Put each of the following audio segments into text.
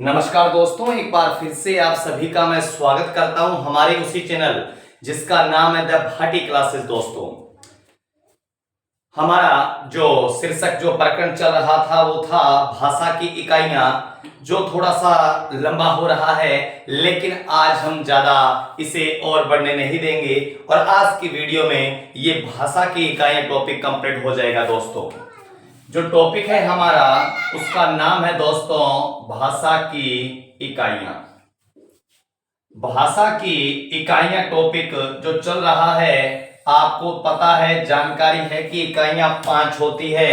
नमस्कार दोस्तों, एक बार फिर से आप सभी का मैं स्वागत करता हूं हमारे उसी चैनल जिसका नाम है द भाटी क्लासेस। दोस्तों, हमारा जो शीर्षक जो प्रकरण चल रहा था वो था भाषा की इकाइयां, जो थोड़ा सा लंबा हो रहा है, लेकिन आज हम ज्यादा इसे और बढ़ने नहीं देंगे और आज की वीडियो में ये भाषा की इकाइयां टॉपिक कंप्लीट हो जाएगा। दोस्तों, जो टॉपिक है हमारा उसका नाम है दोस्तों भाषा की इकाइयां। भाषा की इकाइयां टॉपिक जो चल रहा है, आपको पता है, जानकारी है कि इकाइयां 5 होती है,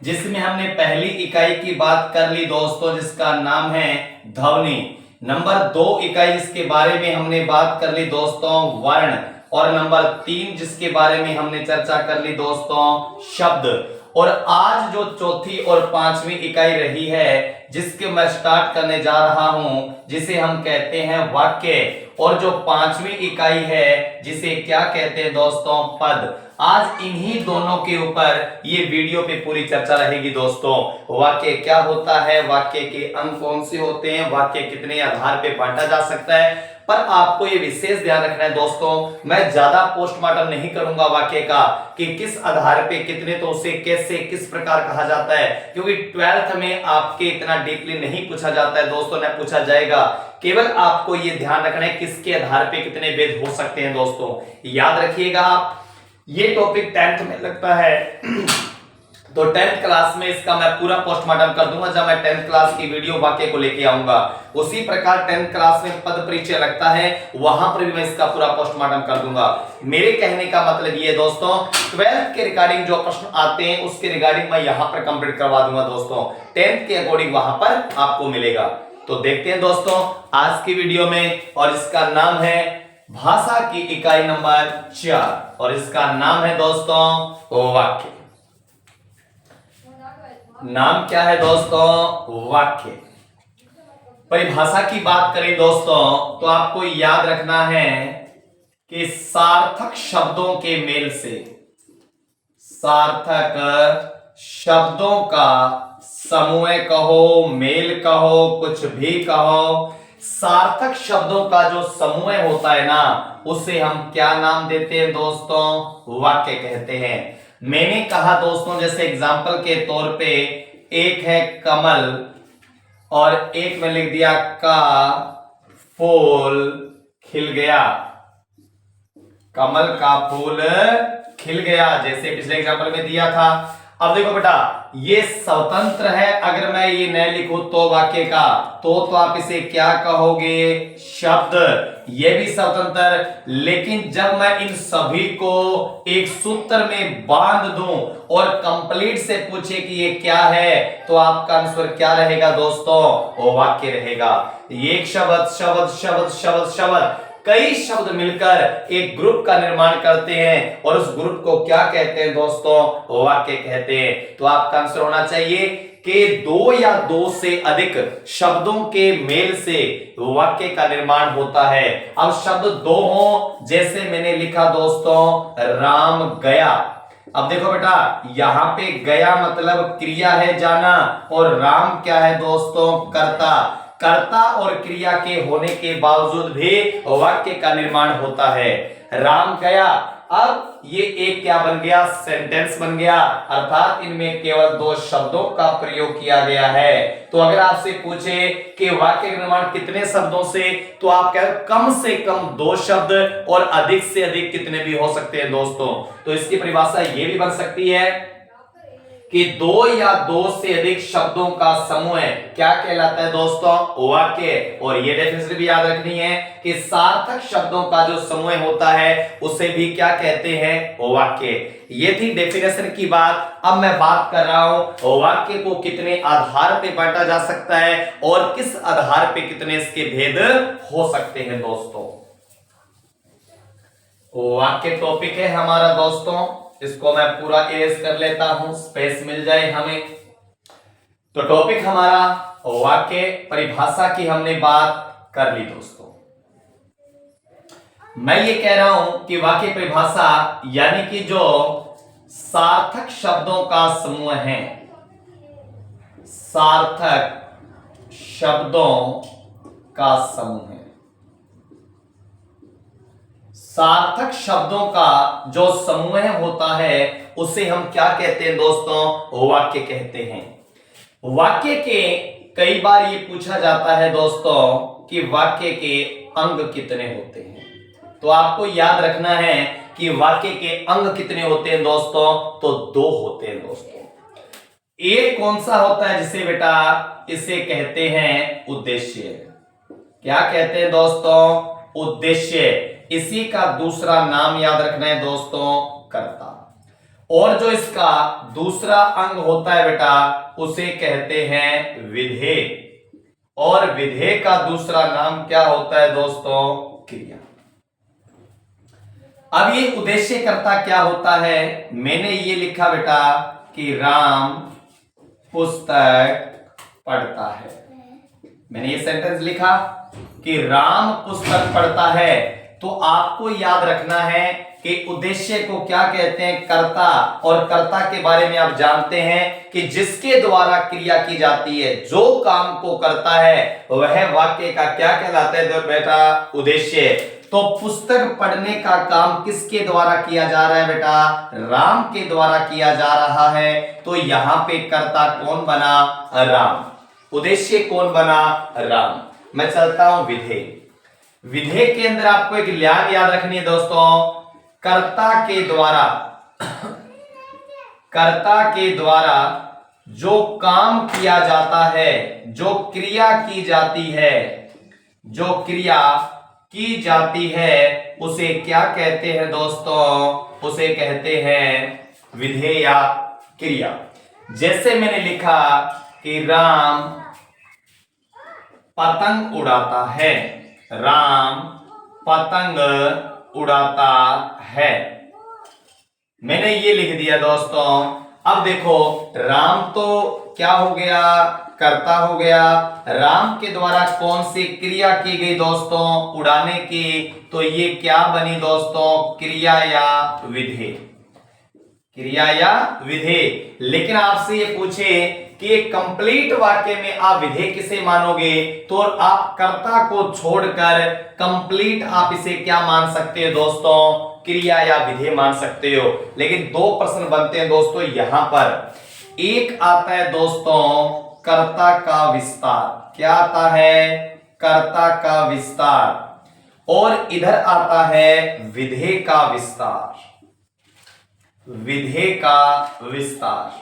जिसमें हमने पहली इकाई की बात कर ली दोस्तों, जिसका नाम है ध्वनि। नंबर 2 इकाई जिसके बारे में हमने बात कर ली दोस्तों वर्ण, और नंबर 3 जिसके बारे में हमने चर्चा कर ली दोस्तों शब्द। और आज जो चौथी और पांचवी इकाई रही है, जिसके मैं स्टार्ट करने जा रहा हूं, जिसे हम कहते हैं वाक्य, और जो पांचवी इकाई है जिसे क्या कहते हैं दोस्तों पद। आज इन्हीं दोनों के ऊपर ये वीडियो पे पूरी चर्चा रहेगी दोस्तों। वाक्य क्या होता है, वाक्य के अंग कौन से होते हैं, वाक्य कितने आधार पे बांटा जा सकता है, पर आपको ये विशेष ध्यान रखना है दोस्तों, मैं ज्यादा पोस्टमार्टम नहीं करूंगा वाक्य का कि किस आधार पे कितने, तो उसे कैसे किस प्रकार कहा जाता है, क्योंकि 12th में आपके इतना डीपली नहीं पूछा जाता है दोस्तों, न पूछा जाएगा। केवल आपको ये ध्यान रखना है किसके आधार पे कितने वेद हो सकते हैं दोस्तों, याद रखिएगा आप। ये टॉपिक 10th में लगता है तो 10th क्लास में इसका मैं पूरा पोस्टमार्टम कर दूंगा जब मैं 10th क्लास की वीडियो वाक्य को लेके आऊंगा। उसी प्रकार 10th क्लास में पद परिचय लगता है, वहां पर भी मैं इसका पूरा पोस्टमार्टम कर दूंगा। मेरे कहने का मतलब ये दोस्तों, 12th के रिगार्डिंग जो प्रश्न आते हैं उसके रिगार्डिंग मैं यहां पर कंप्लीट करवा दूंगा दोस्तों, 10th के अकॉर्डिंग वहां पर आपको मिलेगा। तो देखते हैं दोस्तों आज की वीडियो में, और इसका नाम है भाषा की इकाई नंबर 4, और इसका नाम है दोस्तों वाक्य। नाम क्या है दोस्तों? वाक्य। परिभाषा की बात करें दोस्तों तो आपको याद रखना है कि सार्थक शब्दों के मेल से, सार्थक शब्दों का समूह कहो, मेल कहो, कुछ भी कहो, सार्थक शब्दों का जो समूह होता है ना, उसे हम क्या नाम देते हैं दोस्तों? वाक्य कहते हैं। मैंने कहा दोस्तों, जैसे एग्जाम्पल के तौर पे एक है कमल और एक में लिख दिया का फूल खिल गया, कमल का फूल खिल गया, जैसे पिछले एग्जाम्पल में दिया था। अब देखो बेटा, ये स्वतंत्र है, अगर मैं ये न लिखूं तो वाक्य का, तो आप इसे क्या कहोगे? शब्द। ये भी स्वतंत्र, लेकिन जब मैं इन सभी को एक सूत्र में बांध दूं और कंप्लीट से पूछे कि ये क्या है, तो आपका आंसर क्या रहेगा दोस्तों? वो वाक्य रहेगा। एक शब्द शब्द शब्द शब्द शब्द, कई शब्द मिलकर एक ग्रुप का निर्माण करते हैं, और उस ग्रुप को क्या कहते हैं दोस्तों? वाक्य कहते हैं। तो आपका आंसर होना चाहिए कि 2 या 2 से अधिक शब्दों के मेल से वाक्य का निर्माण होता है। अब शब्द 2 हो, जैसे मैंने लिखा दोस्तों राम गया। अब देखो बेटा, यहां पे गया मतलब क्रिया है जाना, और राम क्या है दोस्तों? कर्ता। कर्ता और क्रिया के होने के बावजूद भी वाक्य का निर्माण होता है। राम गया, अब ये एक क्या बन गया? सेंटेंस बन गया, अर्थात इनमें केवल 2 शब्दों का प्रयोग किया गया है। तो अगर आपसे पूछे कि वाक्य का निर्माण कितने शब्दों से, तो आप कह कम से कम 2 शब्द, और अधिक से अधिक कितने भी हो सकते हैं दोस्तों। तो इसकी परिभाषा ये भी बन सकती है कि 2 या 2 से अधिक शब्दों का समूह क्या कहलाता है दोस्तों? वाक्य। और ये डेफिनेशन भी याद रखनी है कि सार्थक शब्दों का जो समूह होता है उसे भी क्या कहते हैं? वाक्य। ये थी डेफिनेशन की बात। अब मैं बात कर रहा हूं वाक्य को कितने आधार पे बांटा जा सकता है और किस आधार पे कितने इसके भेद हो सकते हैं दोस्तों। वाक्य टॉपिक है हमारा दोस्तों, इसको मैं पूरा इरेज कर लेता हूं, स्पेस मिल जाए हमें। तो टॉपिक हमारा वाक्य, परिभाषा की हमने बात कर ली दोस्तों। मैं ये कह रहा हूं कि वाक्य परिभाषा यानी कि जो सार्थक शब्दों का समूह है, सार्थक शब्दों का समूह है। सार्थक शब्दों का जो समूह होता है उसे हम क्या कहते हैं दोस्तों? वाक्य कहते हैं। वाक्य के कई बार ये पूछा जाता है दोस्तों कि वाक्य के अंग कितने होते हैं। तो आपको याद रखना है कि वाक्य के अंग कितने होते हैं दोस्तों? तो 2 होते हैं दोस्तों। एक कौन सा होता है जिसे बेटा इसे कहते हैं उद्देश्य। क्या कहते हैं दोस्तों? उद्देश्य। इसी का दूसरा नाम याद रखना है दोस्तों, कर्ता। और जो इसका दूसरा अंग होता है बेटा उसे कहते हैं विधेय। और विधेय का दूसरा नाम क्या होता है दोस्तों? क्रिया। अब ये उद्देश्य कर्ता क्या होता है? मैंने ये लिखा बेटा कि राम पुस्तक पढ़ता है। मैंने ये सेंटेंस लिखा कि राम पुस्तक पढ़ता है। तो आपको याद रखना है कि उद्देश्य को क्या कहते हैं? कर्ता। और कर्ता के बारे में आप जानते हैं कि जिसके द्वारा क्रिया की जाती है, जो काम को करता है वह वाक्य का क्या कहलाता है बेटा? उद्देश्य। तो पुस्तक पढ़ने का काम किसके द्वारा किया जा रहा है बेटा? राम के द्वारा किया जा रहा है। तो यहां पे कर्ता कौन बना? राम। उद्देश्य कौन बना? राम। मैं चलता हूं विधेय। विधेय के अंदर आपको एक लाइन याद रखनी है दोस्तों, कर्ता के द्वारा जो काम किया जाता है, जो क्रिया की जाती है, उसे क्या कहते हैं दोस्तों? उसे कहते हैं विधेय या क्रिया। जैसे मैंने लिखा कि राम पतंग उड़ाता है। राम पतंग उड़ाता है। मैंने ये लिख दिया दोस्तों। अब देखो राम तो क्या हो गया? कर्ता हो गया। राम के द्वारा कौन सी क्रिया की गई दोस्तों? उड़ाने की। तो ये क्या बनी दोस्तों? क्रिया या विधेय। क्रिया या विधेय। लेकिन आपसे ये पूछे कि एक कंप्लीट वाक्य में आप विधेय किसे मानोगे? तो आप कर्ता को छोड़कर कंप्लीट आप इसे क्या मान सकते हो दोस्तों? क्रिया या विधेय मान सकते हो। लेकिन 2 प्रश्न बनते हैं दोस्तों यहां पर। एक आता है दोस्तों कर्ता का विस्तार। क्या आता है? कर्ता का विस्तार। और इधर आता है विधेय का विस्तार। विधेय का विस्तार।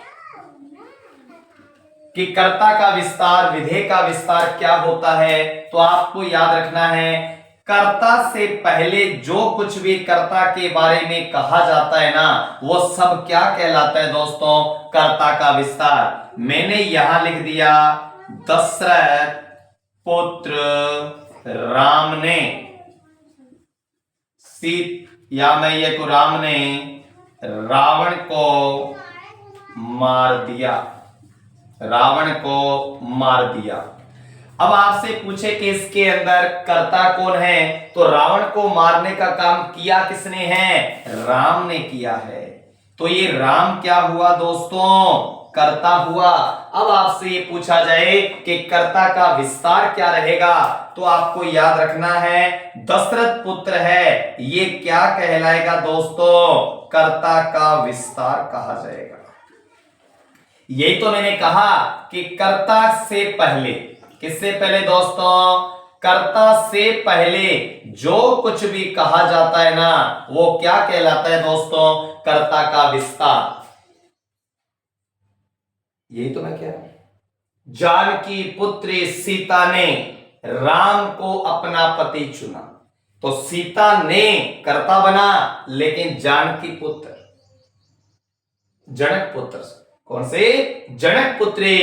कि कर्ता का विस्तार, विधेय का विस्तार क्या होता है? तो आपको याद रखना है कर्ता से पहले जो कुछ भी कर्ता के बारे में कहा जाता है ना, वो सब क्या कहलाता है दोस्तों? कर्ता का विस्तार। मैंने यहां लिख दिया दशरथ पुत्र राम ने राम ने रावण को मार दिया। रावण को मार दिया। अब आपसे पूछे कि इसके अंदर कर्ता कौन है? तो रावण को मारने का काम किया किसने है? राम ने किया है। तो ये राम क्या हुआ दोस्तों? कर्ता हुआ। अब आपसे ये पूछा जाए कि कर्ता का विस्तार क्या रहेगा? तो आपको याद रखना है दशरथ पुत्र है, ये क्या कहलाएगा दोस्तों? कर्ता का विस्तार कहा जाएगा। यही तो मैंने कहा कि कर्ता से पहले, किससे पहले दोस्तों? कर्ता से पहले जो कुछ भी कहा जाता है ना, वो क्या कहलाता है दोस्तों? कर्ता का विस्तार। यही तो मैं कह रहा हूं। जानकी पुत्री सीता ने राम को अपना पति चुना। तो सीता ने कर्ता बना, लेकिन जानकी पुत्र, जनक पुत्र, कौन से? जनक पुत्री।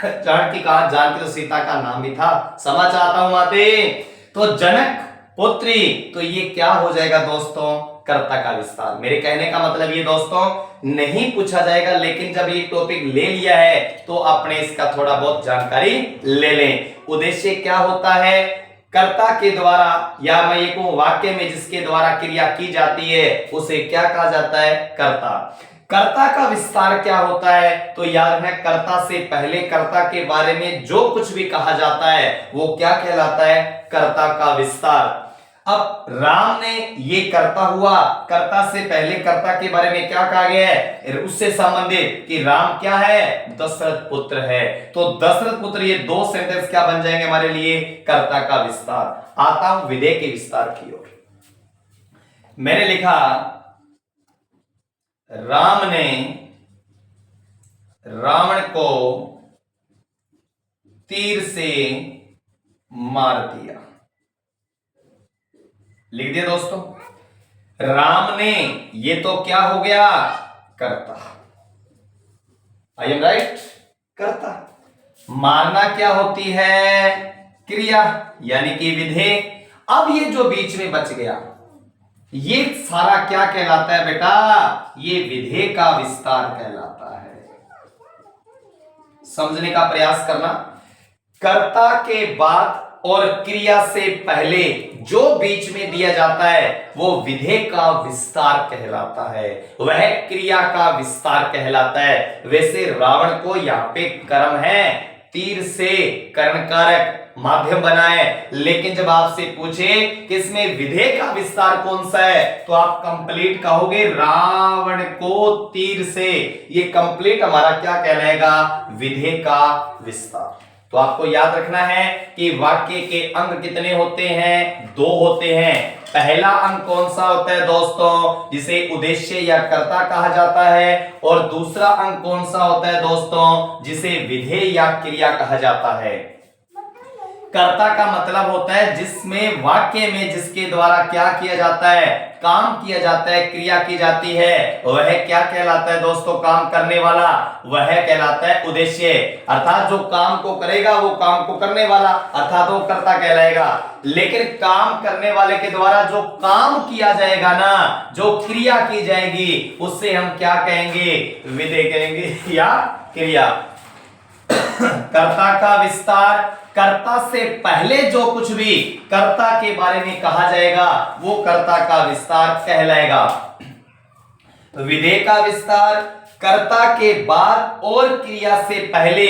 जानकी कहा? जानकी तो सीता का नाम भी था। समझ आता हूं माते? तो जनक पुत्री, तो ये क्या हो जाएगा दोस्तों? कर्ता का विस्तार। मेरे कहने का मतलब ये दोस्तों नहीं पूछा जाएगा, लेकिन जब ये टॉपिक ले लिया है तो अपने इसका थोड़ा बहुत जानकारी ले लें। उद्देश्य क्या होता है? कर्ता के द्वारा, या मैं ये कहूं वाक्य में जिसके द्वारा क्रिया की जाती है उसे क्या कहा जाता है? कर्ता। कर्ता का विस्तार क्या होता है? तो याद रखना, कर्ता से पहले कर्ता के बारे में जो कुछ भी कहा जाता है वो क्या कहलाता है? कर्ता का विस्तार। अब राम ने ये कर्ता हुआ, कर्ता से पहले कर्ता के बारे में क्या कहा गया है उससे संबंधित कि राम क्या है? दशरथ पुत्र है। तो दशरथ पुत्र, ये दो सेंटेंस क्या बन जाएंगे हमारे लिए? कर्ता का विस्तार। आता हूं विधेय के विस्तार की ओर। मैंने लिखा राम ने रावण को तीर से मार दिया। लिख दिया दोस्तों। राम ने, ये तो क्या हो गया? कर्ता। I am right? कर्ता। मारना क्या होती है? क्रिया, यानी कि विधेय। अब ये जो बीच में बच गया, ये सारा क्या कहलाता है बेटा? ये विधेय का विस्तार कहलाता है। समझने का प्रयास करना। कर्ता के बाद और क्रिया से पहले जो बीच में दिया जाता है वो विधेय का विस्तार कहलाता है, वह क्रिया का विस्तार कहलाता है। वैसे रावण को यहां पे कर्म है, तीर से कर्णकारक माध्यम बनाए, लेकिन जब आपसे पूछे कि इसमें विधेय का विस्तार कौन सा है तो आप कंप्लीट कहोगे रावण को तीर से। ये कंप्लीट हमारा क्या कहलाएगा? विधेय का विस्तार। तो आपको याद रखना है कि वाक्य के अंग कितने होते हैं? दो होते हैं। पहला अंग कौन सा होता है दोस्तों? जिसे उद्देश्य या कर्ता कहा जाता है। और दूसरा अंग कौन सा होता है दोस्तों? जिसे विधेय या क्रिया कहा जाता है। कर्ता का मतलब होता है जिसमें वाक्य में जिसके द्वारा क्या किया जाता है? काम किया जाता है, क्रिया की जाती है, वह क्या कहलाता है दोस्तों? काम करने वाला, वह कहलाता है उद्देश्य। अर्थात जो काम को करेगा वो काम को करने वाला, अर्थात वो कर्ता कहलाएगा। लेकिन काम करने वाले के द्वारा जो काम किया जाएगा ना, जो क्रिया की जाएगी, उससे हम क्या कहेंगे? विधेय कहेंगे या क्रिया। कर्ता का विस्तार, कर्ता से पहले जो कुछ भी कर्ता के बारे में कहा जाएगा वो कर्ता का विस्तार कहलाएगा। विधेय का विस्तार, कर्ता के बाद और क्रिया से पहले,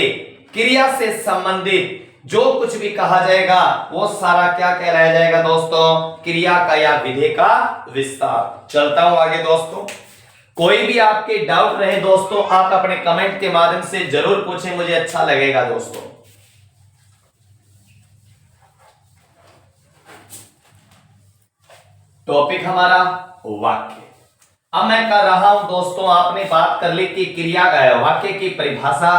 क्रिया से संबंधित जो कुछ भी कहा जाएगा वो सारा क्या कहलाया जाएगा दोस्तों? क्रिया का या विधेय का विस्तार। चलता हूं आगे दोस्तों। कोई भी आपके डाउट रहे दोस्तों, आप अपने कमेंट के माध्यम से जरूर पूछें, मुझे अच्छा लगेगा दोस्तों। टॉपिक हमारा वाक्य। अब मैं कर रहा हूं दोस्तों, आपने बात कर ली कि क्रिया वाक्य की परिभाषा,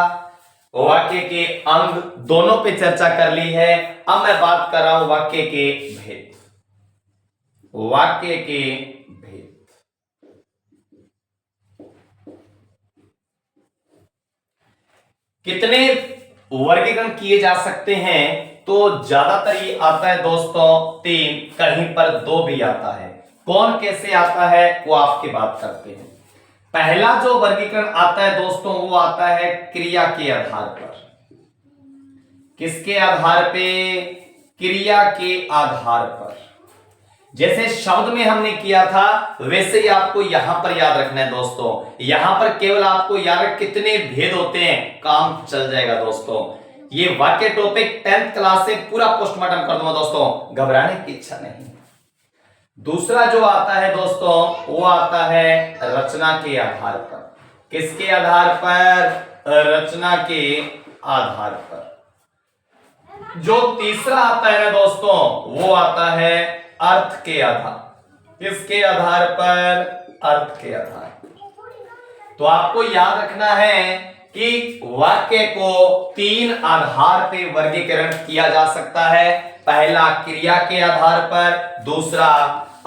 वाक्य के अंग दोनों पे चर्चा कर ली है। अब मैं बात कर रहा हूं वाक्य के भेद। वाक्य के भेद। कितने वर्गीकरण किए जा सकते हैं? तो ज्यादातर ये आता है दोस्तों 3, कहीं पर 2 भी आता है। कौन कैसे आता है वो आपकी बात करते हैं। पहला जो वर्गीकरण आता है दोस्तों वो आता है क्रिया के आधार पर। किसके आधार पे? क्रिया के आधार पर। जैसे शब्द में हमने किया था वैसे ही आपको यहां पर याद रखना है दोस्तों। यहां पर केवल आपको याद कितने भेद होते हैं, काम चल जाएगा दोस्तों। ये वाक्य टॉपिक 10th क्लास से पूरा पोस्टमार्टम कर दूंगा दोस्तों, घबराने की इच्छा नहीं। दूसरा जो आता है दोस्तों वो आता है रचना के आधार पर। किसके आधार पर? रचना के आधार पर। जो तीसरा आता है ना दोस्तों वो आता है अर्थ के आधार। किसके आधार पर? अर्थ के आधार पर। तो आपको याद रखना है कि वाक्य को 3 आधार पे वर्गीकरण किया जा सकता है। पहला क्रिया के आधार पर, दूसरा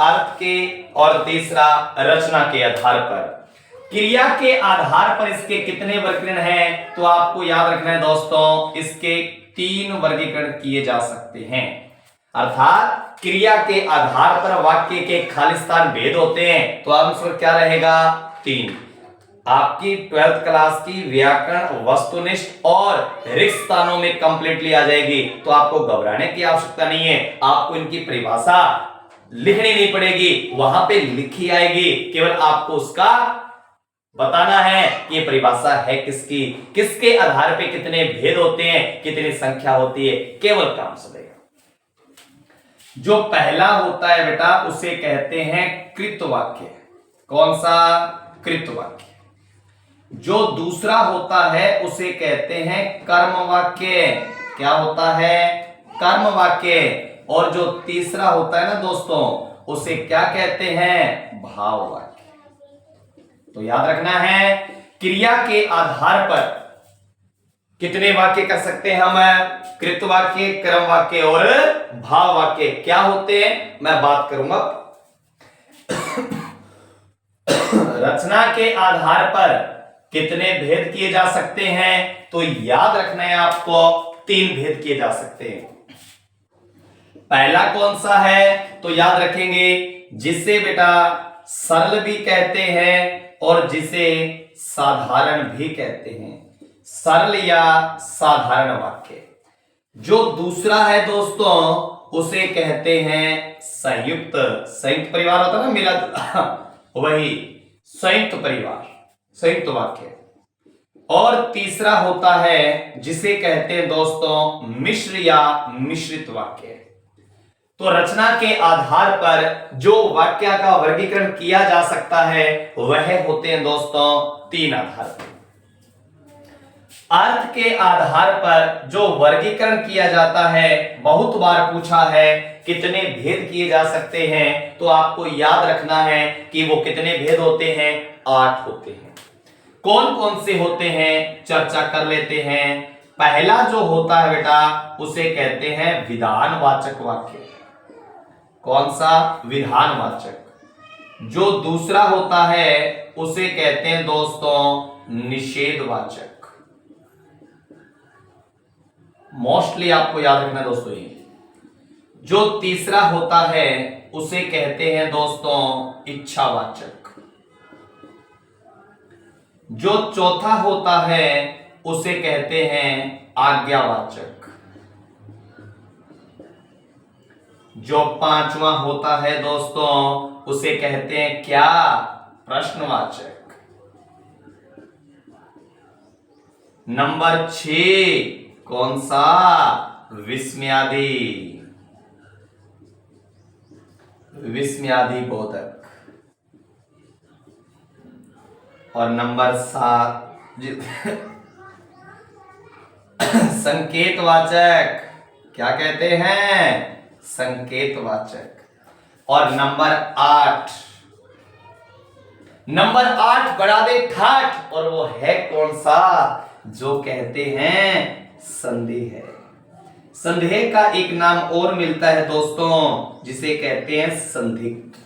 अर्थ के, और तीसरा रचना के आधार पर। क्रिया के आधार पर इसके कितने वर्गीकरण हैं? तो आपको याद रखना है दोस्तों, इसके 3 वर्गीकरण किए जा सकते हैं। अर्थात क्रिया के आधार पर वाक्य के खालिस्तान भेद होते हैं। तो आंसर क्या रहेगा? 3। आपकी 12th क्लास की व्याकरण, वस्तुनिष्ठ और रिक्त स्थानों में कंप्लीटली आ जाएगी। तो आपको घबराने की आवश्यकता नहीं है। आपको इनकी परिभाषा लिखनी नहीं पड़ेगी, वहां पे लिखी आएगी, केवल आपको उसका बताना है कि ये परिभाषा है किसकी, किसके आधार पे कितने भेद होते हैं, कितनी संख्या होती है, केवल काम समझेगा। जो पहला होता है बेटा उसे कहते हैं कृतवाक्य। कौन सा? कृतवाक्य। जो दूसरा होता है उसे कहते हैं कर्मवाक्य। क्या होता है? कर्मवाक्य। और जो तीसरा होता है ना दोस्तों, उसे क्या कहते हैं? भाववाक्य। तो याद रखना है, क्रिया के आधार पर कितने वाक्य कर सकते हैं हम? कृतवाक्य, कर्मवाक्य और भाववाक्य। क्या होते हैं मैं बात करूंगा। रचना के आधार पर कितने भेद किए जा सकते हैं? तो याद रखना है आपको, 3 भेद किए जा सकते हैं। पहला कौन सा है? तो याद रखेंगे, जिसे बेटा सरल भी कहते हैं और जिसे साधारण भी कहते हैं। सरल या साधारण वाक्य। जो दूसरा है दोस्तों उसे कहते हैं संयुक्त। संयुक्त परिवार होता है ना, मिला वही संयुक्त परिवार, संयुक्त वाक्य। और तीसरा होता है जिसे कहते हैं दोस्तों मिश्र या मिश्रित वाक्य। तो रचना के आधार पर जो वाक्य का वर्गीकरण किया जा सकता है वह होते हैं दोस्तों 3 आधार पर। अर्थ के आधार पर जो वर्गीकरण किया जाता है, बहुत बार पूछा है कितने भेद किए जा सकते हैं, तो आपको याद रखना है कि वो कितने भेद होते हैं? 8 होते हैं। कौन कौन से होते हैं चर्चा कर लेते हैं। पहला जो होता है बेटा उसे कहते हैं विधानवाचक वाक्य। कौन सा? विधानवाचक। जो दूसरा होता है उसे कहते हैं दोस्तों निषेधवाचक। मोस्टली आपको याद रखना है दोस्तों ये। जो तीसरा होता है उसे कहते हैं दोस्तों इच्छावाचक। जो चौथा होता है उसे कहते हैं आज्ञावाचक। जो पांचवा होता है दोस्तों उसे कहते हैं क्या? प्रश्नवाचक। नंबर 6 कौन सा? विस्मयादि, विस्मयादि बोधक। और नंबर 7 संकेतवाचक। क्या कहते हैं? संकेतवाचक। और नंबर 8 बढ़ा दे ठाठ, और वो है कौन सा? जो कहते हैं संदेह। संदेह का एक नाम और मिलता है दोस्तों जिसे कहते हैं संदिग्ध।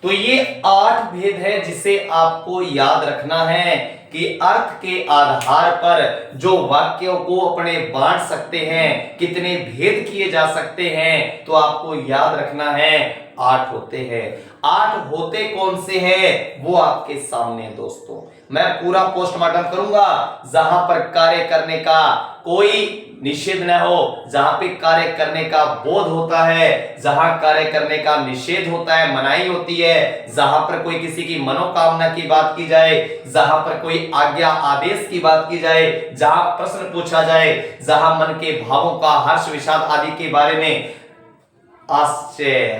तो ये 8 भेद है जिसे आपको याद रखना है कि अर्थ के आधार पर जो वाक्यों को अपने बांट सकते हैं, कितने भेद किए जा सकते हैं, तो आपको याद रखना है 8 होते हैं। 8 होते कौन से हैं वो आपके सामने है दोस्तों। मैं पूरा पोस्टमार्टम करूंगा जहां पर कार्य करने का कोई निषेध न हो, जहां पे कार्य करने का बोध होता है, जहां कार्य करने का निषेध होता है, मनाही होती है, जहां पर कोई किसी की मनोकामना की बात की जाए, जहां पर कोई आज्ञा आदेश की बात की जाए, जहां प्रश्न पूछा जाए, जहां मन के भावों का हर्ष विषाद आदि के बारे में, आश्चर्य,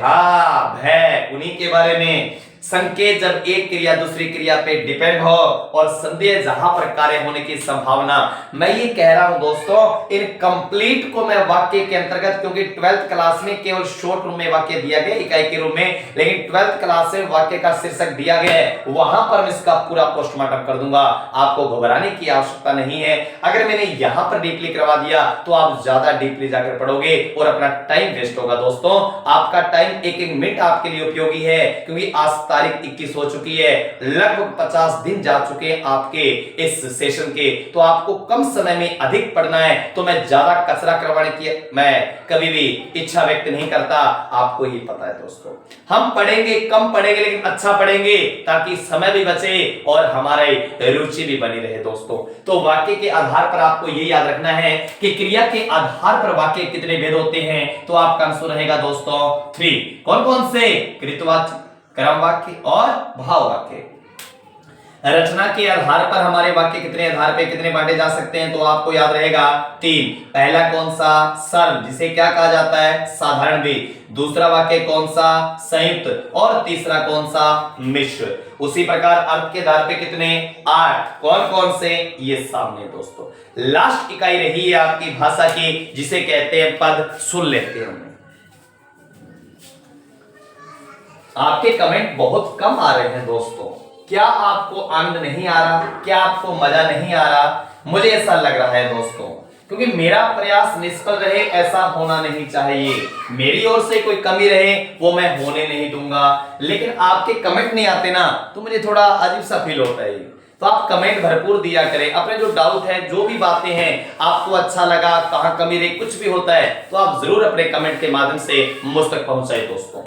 भय, उन्हीं के बारे में, संकेत जब एक क्रिया दूसरी क्रिया पे डिपेंड हो, और संदेह जहां पर कार्य होने की संभावना। मैं ये कह रहा हूं दोस्तों इन कंप्लीट को मैं वाक्य के अंतर्गत, क्योंकि 12th क्लास में केवल शॉर्ट रूप में वाक्य दिया गया इकाई के रूप में, लेकिन 12th क्लास में वाक्य का शीर्षक दिया गया है, वहां पर मैं इसका पूरा पोस्टमार्टम कर दूंगा। आपको घबराने की आवश्यकता नहीं है। अगर मैंने यहां पर डीपली करवा दिया तो आप ज्यादा डीपली जाकर पढ़ोगे और अपना टाइम वेस्ट होगा। दोस्तों आपका टाइम एक एक मिनट आपके लिए उपयोगी है, क्योंकि आज तारीख 21 हो चुकी है, लगभग 50 दिन जा चुके हैं आपके इस सेशन के। तो आपको कम समय में अधिक पढ़ना है, तो मैं ज्यादा कचरा करवाने की मैं कभी भी इच्छा व्यक्त नहीं करता। आपको ही पता है दोस्तों, हम पढ़ेंगे कम पढ़ेंगे लेकिन अच्छा पढ़ेंगे, ताकि समय भी बचे और हमारी रुचि भी बनी रहे दोस्तों। तो वाक्य के आधार पर आपको ये याद रखना है कि क्रिया के आधार पर वाक्य कितने भेद होते हैं। तो आपका आंसर रहेगा दोस्तों 3। कौन कौन से? कृतवाच्य, कर्म वाक्य और भाव वाक्य। रचना के आधार पर हमारे वाक्य कितने आधार पे कितने बांटे जा सकते हैं, तो आपको याद रहेगा 3। पहला कौन सा, सरल, जिसे क्या कहा जाता है, साधारण भी। दूसरा वाक्य कौन सा, संयुक्त। और तीसरा कौन सा, मिश्र। उसी प्रकार अर्थ के आधार पे कितने, 8। कौन कौन से, ये सामने दोस्तों। लास्ट इकाई रही है आपकी भाषा की, जिसे कहते हैं पद। सुन लेते हैं। आपके कमेंट बहुत कम आ रहे हैं दोस्तों। क्या आपको आनंद नहीं आ रहा, क्या आपको मजा नहीं आ रहा? मुझे ऐसा लग रहा है दोस्तों, क्योंकि मेरा प्रयास निष्फल रहे ऐसा होना नहीं चाहिए। मेरी ओर से कोई कमी रहे वो मैं होने नहीं दूंगा, लेकिन आपके कमेंट नहीं आते ना, तो मुझे थोड़ा अजीब सा फील होता है। तो आप कमेंट भरपूर दिया करें, अपने जो डाउट है, जो भी बातें हैं, आपको अच्छा लगा, कहां कमी रही, कुछ भी होता है तो आप जरूर अपने कमेंट के माध्यम से मुझ तक पहुंचाए दोस्तों।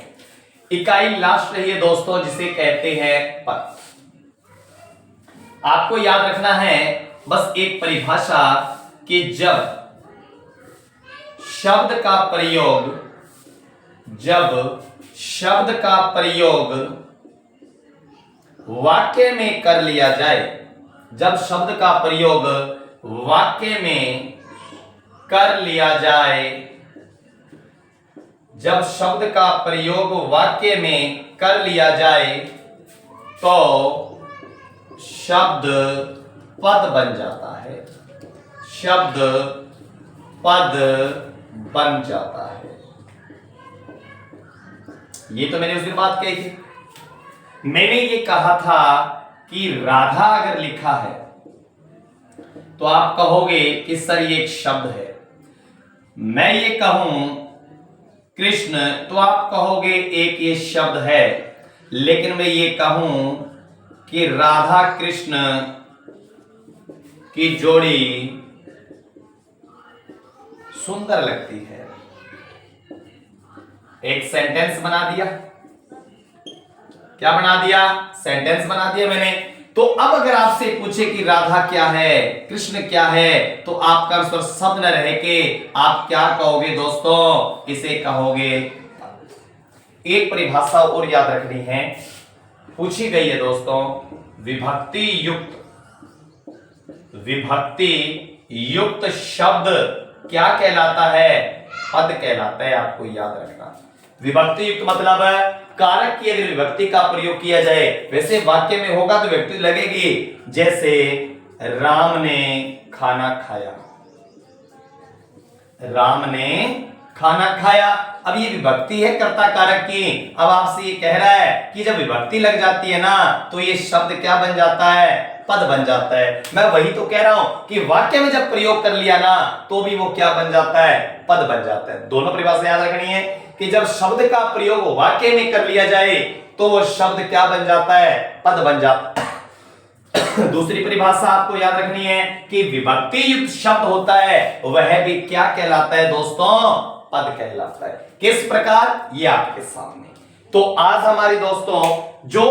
इकाई लास्ट रही है दोस्तों, जिसे कहते हैं पद। आपको याद रखना है बस एक परिभाषा कि जब शब्द का प्रयोग वाक्य में कर लिया जाए, जब शब्द का प्रयोग वाक्य में कर लिया जाए, जब शब्द का प्रयोग वाक्य में कर लिया जाए तो शब्द पद बन जाता है, शब्द पद बन जाता है। ये तो मैंने उस दिन बात कही थी। मैंने ये कहा था कि राधा अगर लिखा है तो आप कहोगे कि सर ये एक शब्द है। मैं ये कहूं कृष्ण तो आप कहोगे एक ये शब्द है, लेकिन मैं ये कहूं कि राधा कृष्ण की जोड़ी सुंदर लगती है, एक सेंटेंस बना दिया। क्या बना दिया, सेंटेंस बना दिया मैंने। तो अब अगर आपसे पूछे कि राधा क्या है, कृष्ण क्या है, तो आपका आंसर शब्द न रहे के आप क्या कहोगे दोस्तों, इसे कहोगे। एक परिभाषा और याद रखनी है, पूछी गई है दोस्तों, विभक्ति युक्त शब्द क्या कहलाता है, पद कहलाता है। आपको याद रखना, विभक्ति युक्त मतलब है कारक की अगर विभक्ति का प्रयोग किया जाए, वैसे वाक्य में होगा तो विभक्ति लगेगी। जैसे राम ने खाना खाया, राम ने खाना खाया। अब ये विभक्ति है कर्ता कारक की। अब आपसे ये कह रहा है कि जब विभक्ति लग जाती है ना, तो ये शब्द क्या बन जाता है, पद बन जाता है। मैं वही तो कह रहा हूं कि वाक्य में जब प्रयोग कर लिया ना, तो भी वो क्या बन जाता है, पद बन जाता है। दोनों परिभाषा याद रखनी है कि जब शब्द का प्रयोग वाक्य में कर लिया जाए तो वो शब्द क्या बन जाता है, पद बन जाता है। दूसरी परिभाषा आपको याद रखनी है कि विभक्ति युक्त शब्द होता है, वह भी क्या कहलाता है दोस्तों, पद कहलाता है। किस प्रकार, ये आपके सामने। तो आज हमारी दोस्तों जो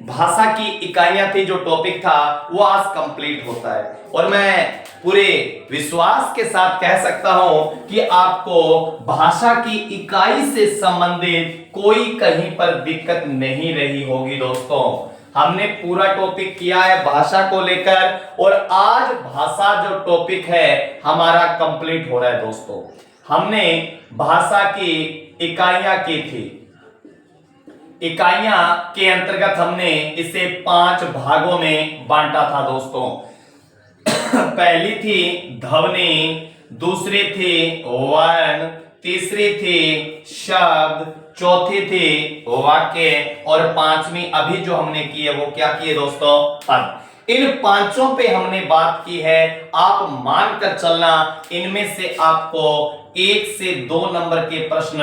भाषा की इकाइयां थी, जो टॉपिक था, वो आज कंप्लीट होता है। और मैं पूरे विश्वास के साथ कह सकता हूं कि आपको भाषा की इकाई से संबंधित कोई कहीं पर दिक्कत नहीं रही होगी दोस्तों। हमने पूरा टॉपिक किया है भाषा को लेकर, और आज भाषा जो टॉपिक है हमारा कंप्लीट हो रहा है दोस्तों। हमने भाषा की इकाइयां की थी। इकाइयां के अंतर्गत हमने इसे 5 भागों में बांटा था दोस्तों। पहली थी ध्वनि, दूसरी थी वर्ण, तीसरी थी शब्द, चौथी थी वाक्य, और 5वीं अभी जो हमने की है वो क्या की है दोस्तों, पद। इन 5 पे हमने बात की है। आप मानकर चलना, इनमें से आपको 1 से 2 नंबर के प्रश्न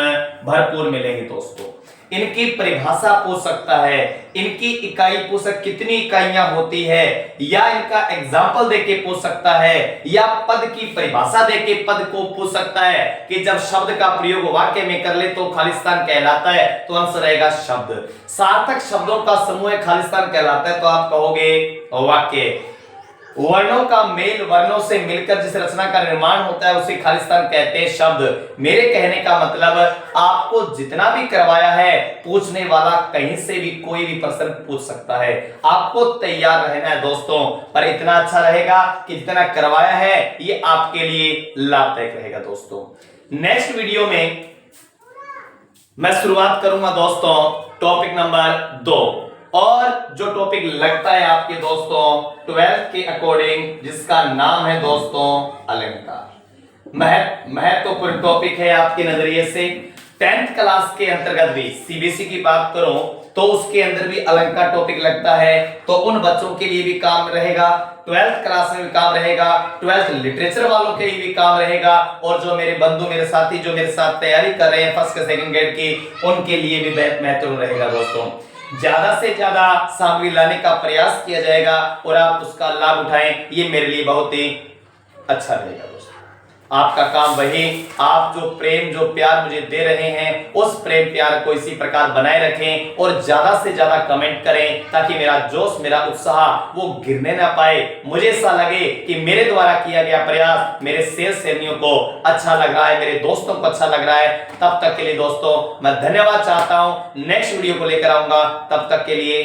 भरपूर मिलेंगे दोस्तों। इनकी परिभाषा पूछ सकता है, इनकी इकाई पूछ सकता, कितनी इकाइयां होती है, या इनका एग्जाम्पल देके पूछ सकता है, या पद की परिभाषा देके पद को पूछ सकता है कि जब शब्द का प्रयोग वाक्य में कर ले तो खालिस्तान कहलाता है, तो आंसर रहेगा शब्द। सार्थक शब्दों का समूह खालिस्तान कहलाता है, तो आप कहोगे वाक्य। वर्णों का मेल, वर्णों से मिलकर जिस रचना का निर्माण होता है उसे खालिस्तान कहते हैं शब्द। मेरे कहने का मतलब आपको जितना भी करवाया है, पूछने वाला कहीं से भी कोई भी प्रश्न पूछ सकता है, आपको तैयार रहना है दोस्तों। पर इतना अच्छा रहेगा कि जितना करवाया है ये आपके लिए लाभदायक रहेगा दोस्तों। नेक्स्ट वीडियो में मैं शुरुआत करूंगा दोस्तों टॉपिक नंबर 2, और जो टॉपिक लगता है आपके दोस्तों 12th के अकॉर्डिंग, जिसका नाम है दोस्तों अलंकार। महत्वपूर्ण टॉपिक है आपके नजरिए से। 10th क्लास के अंतर्गत भी सीबीएसई की बात करूं तो उसके अंदर भी अलंकार टॉपिक लगता है, तो उन बच्चों के लिए भी काम रहेगा, 12th क्लास में भी काम रहेगा, 12th लिटरेचर वालों के लिए भी काम रहेगा, और जो मेरे बंधु, मेरे साथी जो मेरे साथ तैयारी कर रहे हैं फर्स्ट के सेकंड ग्रेड की, उनके लिए भी बहुत महत्वपूर्ण रहेगा दोस्तों। ज्यादा से ज्यादा सामग्री लाने का प्रयास किया जाएगा और आप उसका लाभ उठाएं, ये मेरे लिए बहुत ही अच्छा रहेगा दोस्तों। आपका काम वही, आप जो प्रेम जो प्यार मुझे दे रहे हैं उस प्रेम प्यार को इसी प्रकार बनाए रखें और ज्यादा से ज्यादा कमेंट करें, ताकि मेरा जोश, मेरा उत्साह वो गिरने ना पाए। मुझे ऐसा लगे कि मेरे द्वारा किया गया प्रयास मेरे सेल्सियों को अच्छा लग रहा है, मेरे दोस्तों को अच्छा लग रहा है। तब तक के लिए दोस्तों मैं धन्यवाद चाहता हूं, नेक्स्ट वीडियो को लेकर आऊंगा, तब तक के लिए